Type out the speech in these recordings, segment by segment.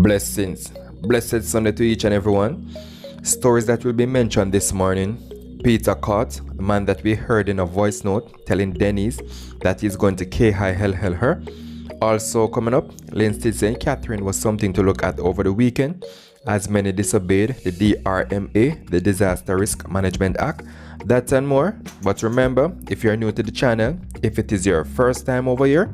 Blessings. Blessed Sunday to each and everyone. Stories that will be mentioned this morning. Peter caught, the man that we heard in a voice note telling Denise that he's going to KIL her. Also coming up, Linstead St. Catherine was something to look at over the weekend as many disobeyed the DRMA, the Disaster Risk Management Act. That and more. But remember, if you're new to the channel, if it is your first time over here,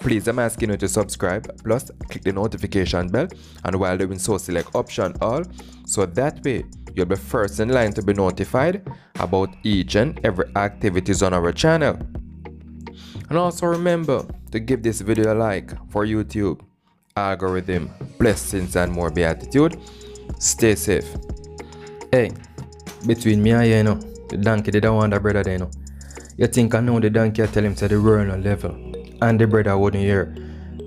please, I'm asking you to subscribe, plus click the notification bell, and while doing so, select option all, so that way you'll be first in line to be notified about each and every activities on our channel. And also remember to give this video a like for YouTube algorithm. Blessings and more Beatitude. Stay safe. Hey, between me and you, know, the donkey didn't want the brother there, you know. You think I know the donkey tell him to the world no level, and the brother wouldn't hear.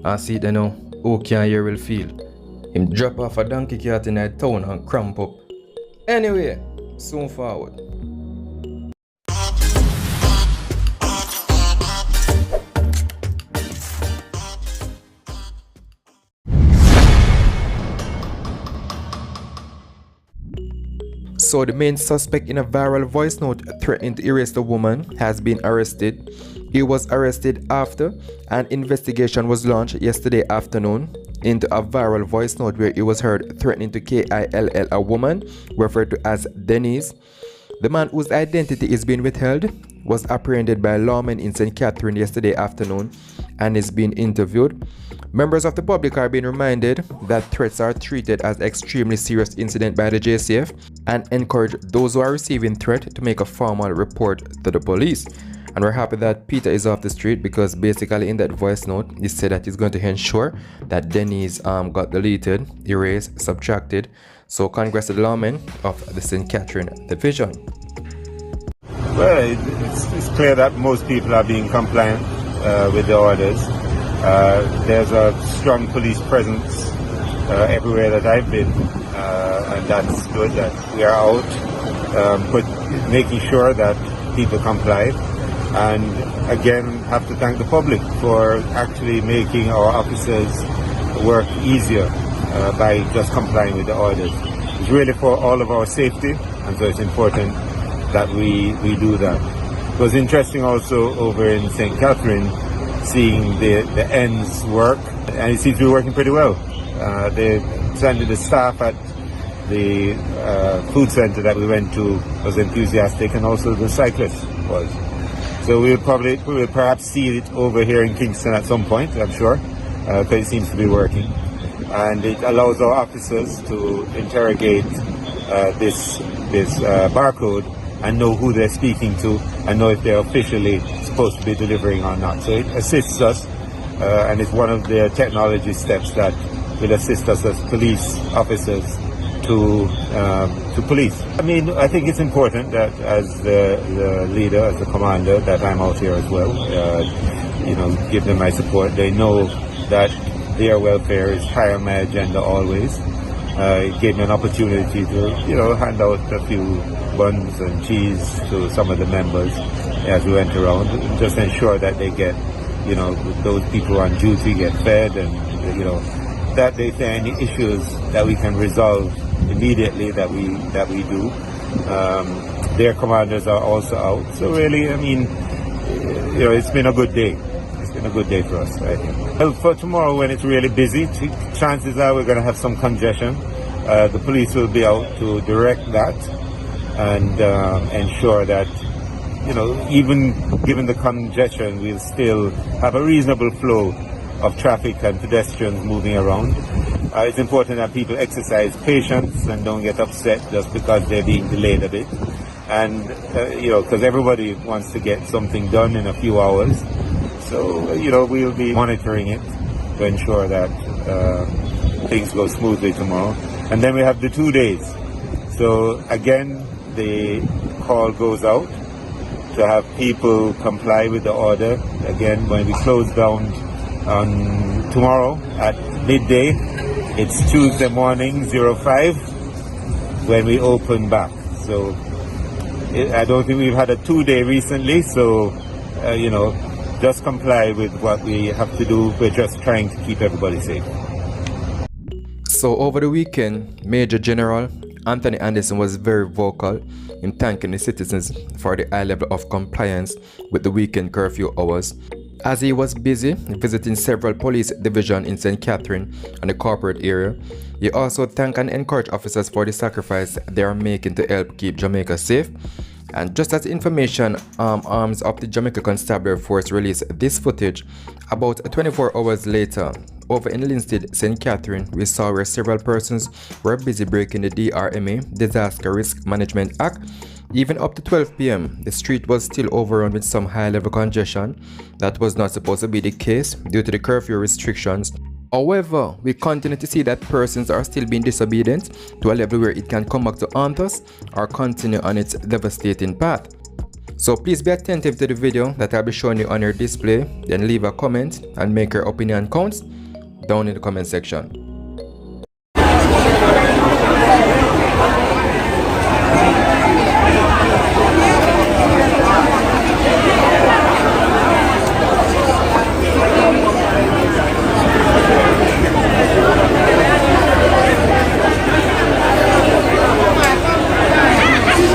I see it, you know, who can hear will feel. Him drop off a donkey cat in that town and cramp up. Anyway, soon forward. So the main suspect in a viral voice note threatening to arrest the woman has been arrested. He was arrested after an investigation was launched yesterday afternoon into a viral voice note where he was heard threatening to KILL a woman referred to as Denise. The man whose identity is being withheld was apprehended by lawmen in St. Catherine yesterday afternoon and is being interviewed. Members of the public are being reminded that threats are treated as extremely serious incident by the JCF and encourage those who are receiving threat to make a formal report to the police. And we're happy that Peter is off the street, because basically in that voice note he said that he's going to ensure that Denise got deleted, erased, subtracted. So congrats to the lawmen of the St. Catherine division. Well, it's clear that most people are being compliant with the orders. There's a strong police presence everywhere that I've been, and that's good that we are out, but making sure that people comply. And again, have to thank the public for actually making our officers work easier by just complying with the orders. It's really for all of our safety, and so it's important that we do that. It was interesting also over in St. Catherine seeing the ends work, and it seems to be working pretty well. Certainly the staff at the food center that we went to was enthusiastic, and also the cyclist was. So we will perhaps see it over here in Kingston at some point, I'm sure, because it seems to be working. And it allows our officers to interrogate this barcode and know who they're speaking to, and know if they're officially supposed to be delivering or not. So it assists us, and it's one of the technology steps that will assist us as police officers to police. I mean, I think it's important that as the leader, as the commander, that I'm out here as well. You know, give them my support. They know that their welfare is high on my agenda always. It gave me an opportunity to, you know, hand out a few buns and cheese to some of the members as we went around, and just ensure that they get, you know, those people on duty get fed, and, you know, that if there are any issues that we can resolve immediately, that we do. Their commanders are also out. So really, I mean, you know, it's been a good day. It's been a good day for us, I think. Well, for tomorrow, when it's really busy, chances are we're going to have some congestion. The police will be out to direct that and ensure that, you know, even given the congestion, we'll still have a reasonable flow of traffic and pedestrians moving around. It's important that people exercise patience and don't get upset just because they're being delayed a bit. And, you know, because everybody wants to get something done in a few hours. So, you know, we'll be monitoring it to ensure that things go smoothly tomorrow. And then we have the 2 days. So, again, the call goes out to have people comply with the order. Again, when we close down on tomorrow at midday, it's Tuesday morning 05 when we open back. So I don't think we've had a 2-day recently, so you know, just comply with what we have to do. We're just trying to keep everybody safe. So over the weekend, Major General Anthony Anderson was very vocal in thanking the citizens for the high level of compliance with the weekend curfew hours, as he was busy visiting several police divisions in St. Catherine and the corporate area. He also thanked and encouraged officers for the sacrifice they are making to help keep Jamaica safe. And just as information, arms of the Jamaica Constabulary Force released this footage, about 24 hours later, over in Linstead, St. Catherine, we saw where several persons were busy breaking the DRMA, Disaster Risk Management Act. Even up to 12 p.m., the street was still overrun with some high-level congestion. That was not supposed to be the case due to the curfew restrictions. However, we continue to see that persons are still being disobedient to a level where it can come back to haunt us or continue on its devastating path. So please be attentive to the video that I'll be showing you on your display, then leave a comment and make your opinion count down in the comment section.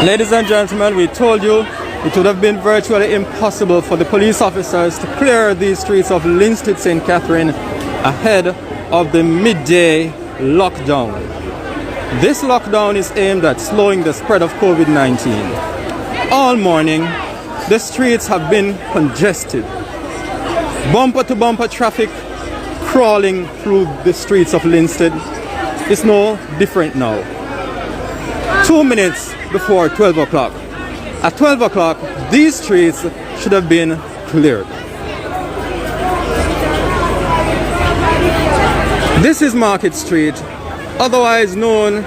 Ladies and gentlemen, we told you it would have been virtually impossible for the police officers to clear these streets of Linstead, St. Catherine ahead of the midday lockdown. This lockdown is aimed at slowing the spread of COVID-19. All morning, the streets have been congested. Bumper to bumper traffic crawling through the streets of Linstead is no different now. 2 minutes before 12 o'clock. At 12 o'clock, these streets should have been cleared. This is Market Street, otherwise known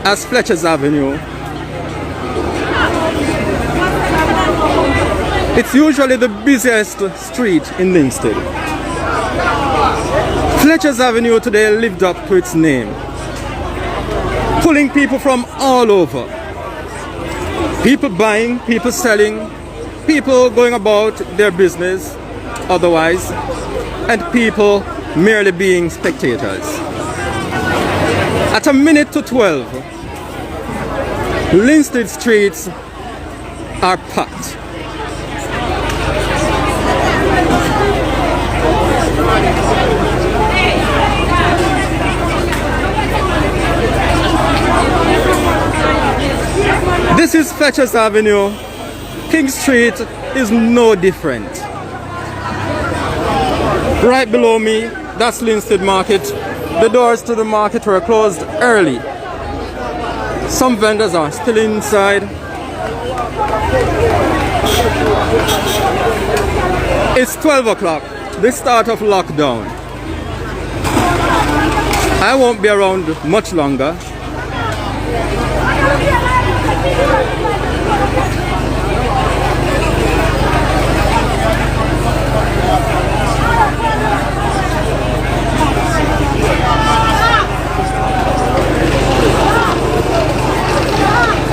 as Fletcher's Avenue. It's usually the busiest street in Linstead. Fletcher's Avenue today lived up to its name, pulling people from all over. People buying, people selling, people going about their business otherwise, and people merely being spectators. At a minute to 12, Linstead streets are packed. This is Fletcher's Avenue. King Street is no different. Right below me, that's Linstead Market. The doors to the market were closed early. Some vendors are still inside. It's 12 o'clock, the start of lockdown. I won't be around much longer.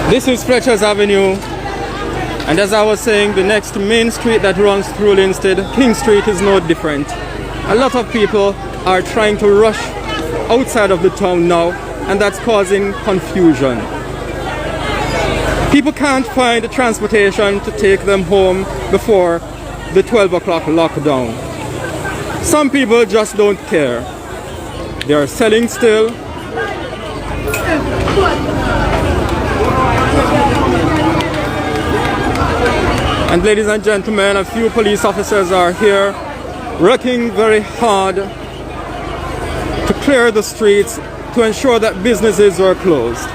This is Fletcher's Avenue, and as I was saying, the next main street that runs through Linstead, King Street, is no different. A lot of people are trying to rush outside of the town now, and that's causing confusion. People can't find transportation to take them home before the 12 o'clock lockdown. Some people just don't care. They are selling still. And ladies and gentlemen, a few police officers are here working very hard to clear the streets to ensure that businesses were closed.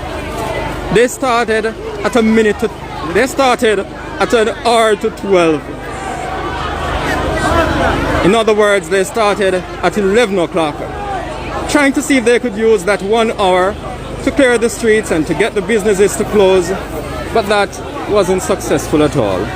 They started at an hour to 12. In other words, they started at 11 o'clock, trying to see if they could use that 1 hour to clear the streets and to get the businesses to close, but that wasn't successful at all.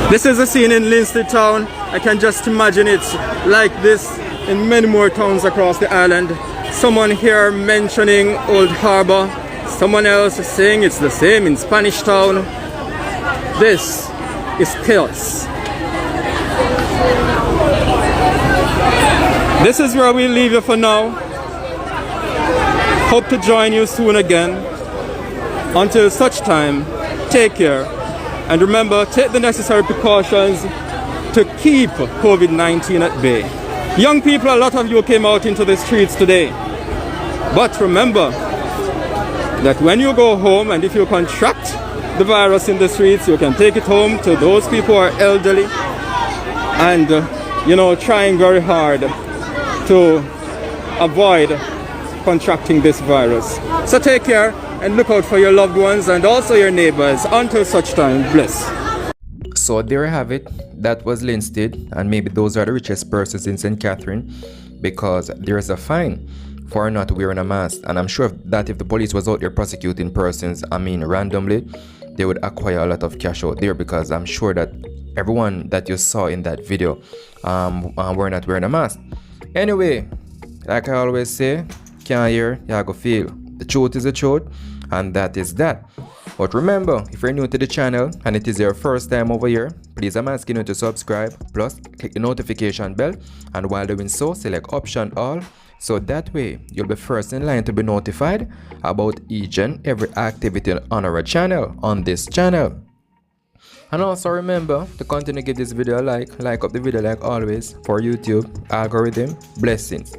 This is a scene in Linstead town. I can just imagine it's like this in many more towns across the island. Someone here mentioning Old Harbor, someone else saying it's the same in Spanish Town. This is chaos. This is where we leave you for now. Hope to join you soon again. Until such time, take care. And remember, take the necessary precautions to keep COVID-19 at bay. Young people, a lot of you came out into the streets today. But remember that when you go home and if you contract the virus in the streets, you can take it home to those people who are elderly and, trying very hard to avoid contracting this virus. So take care and look out for your loved ones and also your neighbors. Until such time, bless. So there you have it. That was Linstead, and maybe those are the richest persons in St. Catherine, because there is a fine for not wearing a mask. And I'm sure that if the police was out there prosecuting persons, randomly, they would acquire a lot of cash out there, because I'm sure that everyone that you saw in that video were not wearing a mask. Anyway, like I always say, can't hear, you go feel. The truth is the truth, and that is that. But remember, if you're new to the channel and it is your first time over here, please I'm asking you to subscribe, plus click the notification bell, and while doing so, select option all, so that way you'll be first in line to be notified about each and every activity on our channel, on this channel. And also remember to continue to give this video a like up the video like always for YouTube algorithm blessings.